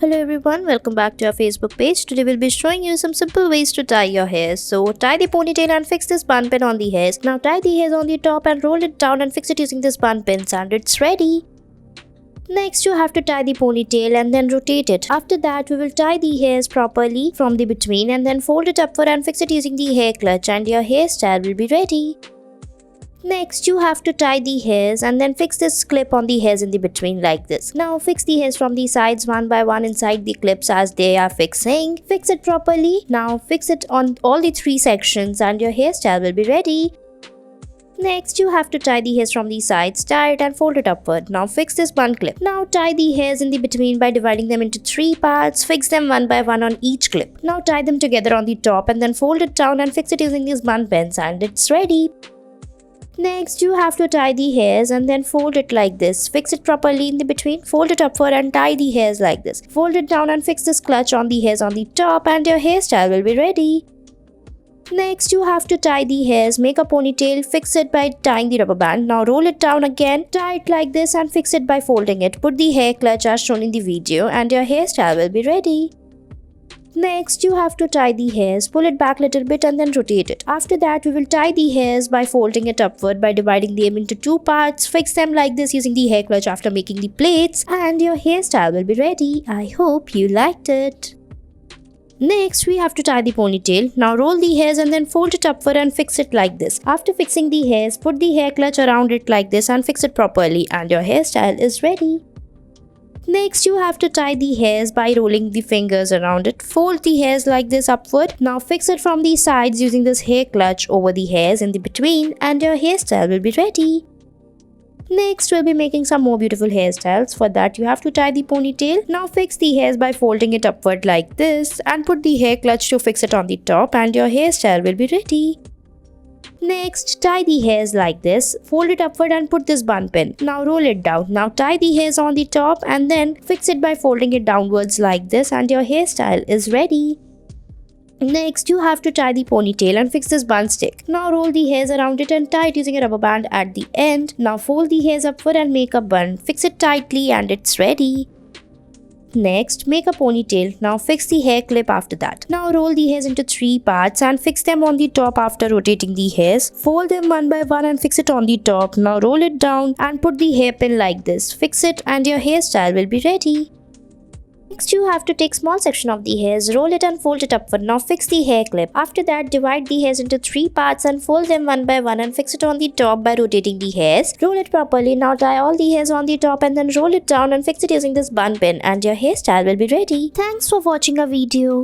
Hello everyone, welcome back to our Facebook page. Today we'll be showing you some simple ways to tie your hair. So tie the ponytail and fix this bun pin on the hairs. Now tie the hairs on the top and roll it down and fix it using this bun pins and it's ready. Next you have to tie the ponytail and then rotate it. After that we will tie the hairs properly from the between and then fold it upward and fix it using the hair clutch and your hairstyle will be ready. Next, you have to tie the hairs and then fix this clip on the hairs in the between like this. Now fix the hairs from the sides one by one inside the clips as they are fixing. Fix it properly. Now fix it on all the three sections and your hairstyle will be ready. Next, you have to tie the hairs from the sides, tie it and fold it upward. Now fix this bun clip. Now tie the hairs in the between by dividing them into three parts. Fix them one by one on each clip. Now tie them together on the top and then fold it down and fix it using these bun pins and it's ready. Next, you have to tie the hairs and then fold it like this. Fix it properly in the between, fold it upward and tie the hairs like this. Fold it down and fix this clutch on the hairs on the top and your hairstyle will be ready. Next, you have to tie the hairs, make a ponytail, fix it by tying the rubber band. Now roll it down again, tie it like this and fix it by folding it. Put the hair clutch as shown in the video and your hairstyle will be ready. Next, you have to tie the hairs, pull it back a little bit and then rotate it. After that, we will tie the hairs by folding it upward by dividing them into two parts. Fix them like this using the hair clutch after making the plaits and your hairstyle will be ready. I hope you liked it. Next, we have to tie the ponytail. Now roll the hairs and then fold it upward and fix it like this. After fixing the hairs, put the hair clutch around it like this and fix it properly and your hairstyle is ready. Next, you have to tie the hairs by rolling the fingers around it. Fold the hairs like this upward. Now fix it from the sides using this hair clutch over the hairs in the between and your hairstyle will be ready. Next, we'll be making some more beautiful hairstyles. For that, you have to tie the ponytail. Now fix the hairs by folding it upward like this and put the hair clutch to fix it on the top and your hairstyle will be ready. Next, tie the hairs like this, fold it upward and put this bun pin. Now roll it down. Now tie the hairs on the top and then fix it by folding it downwards like this and your hairstyle is ready. Next, you have to tie the ponytail and fix this bun stick. Now roll the hairs around it and tie it using a rubber band at the end. Now fold the hairs upward and make a bun. Fix it tightly and it's ready. Next, make a ponytail. Now fix the hair clip after that. Now roll the hairs into three parts and fix them on the top after rotating the hairs. Fold them one by one and fix it on the top. Now roll it down and put the hairpin like this. Fix it and your hairstyle will be ready. Next, you have to take small section of the hairs, roll it and fold it upward. Now fix the hair clip. After that, divide the hairs into three parts and fold them one by one and fix it on the top by rotating the hairs. Roll it properly. Now tie all the hairs on the top and then roll it down and fix it using this bun pin and your hairstyle will be ready. Thanks for watching our video.